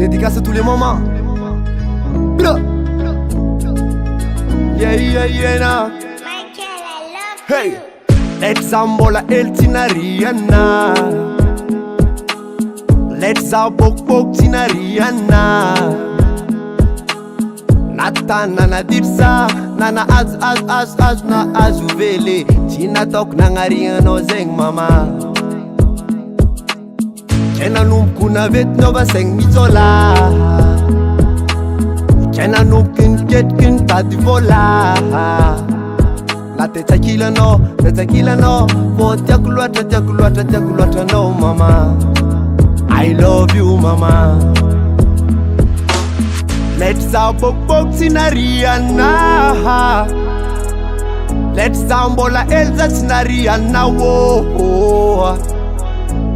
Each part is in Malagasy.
Dédicace à tous les mamans. Blah. Yeah, nah. Hey, let's sambola eltinariana. Let's bok tinariana. Natana na dirsa, nana az na azuvele. China tok nangariano zeng mama. Kena numkuna vet nova seng mizola. Kena numkin kin tadivola. La tequila no, for jaculata no mama. I love you mama. Let's box in Ariana. Let's sambola elza sinariana wo.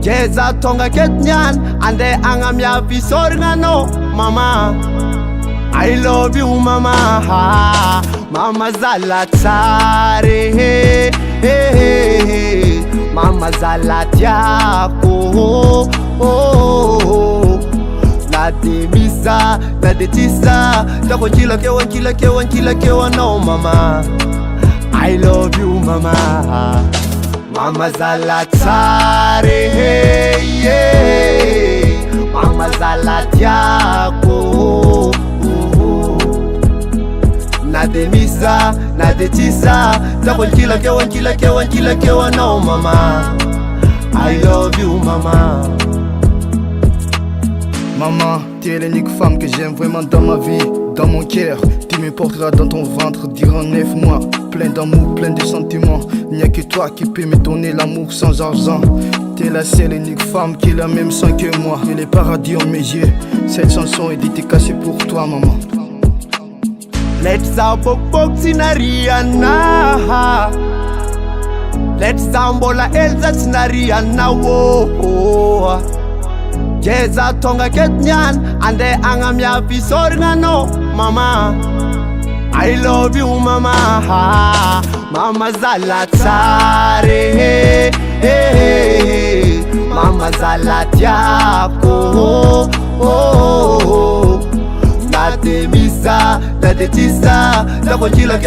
Jeza tonga ketnyan ande angamya visorga no mama. I love you mama. Mama zalatare mama zalatiako la demisa la detisa tako kila kewa no mama. I love you mama. Mama zalatare mama zalatiako na demisa na detisa tako kila kewa no mama. I love you mama. Maman, tu es l'unique femme que j'aime vraiment dans ma vie, dans mon cœur. Tu me porteras dans ton ventre durant 9 mois, plein d'amour, plein de sentiments. Il n'y a que toi qui peux me donner l'amour sans argent. Tu es la seule unique femme qui a le même sang que moi. Et les paradis ont mes yeux. Cette chanson est dédicacée pour toi maman. Let's box in Ariana. Let's sambola elza sinariana wo. Jeza tonga ketnyan ande angamya visorga no mama. I love you mama. Mama zalatare mama zalatiako la demisa la detisa tako kila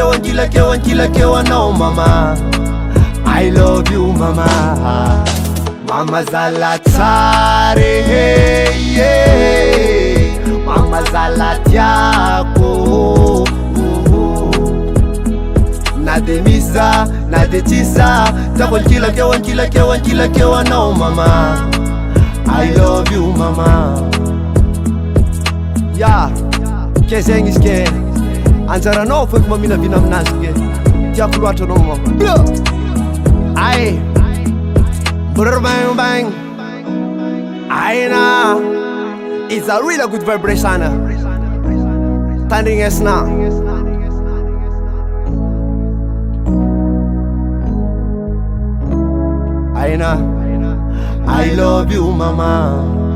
kewa no mama. I love you mama. Mama zalatare mama zalatiako na demisa na detisa tako kila kewa no mama. I love you mama. Yeah, kezeng iske anjara no fek mamina vinam naske tiap luato no mama. Ay bang bang. Aina, it's a really good vibration. Standing as now. Aina, I love you mama.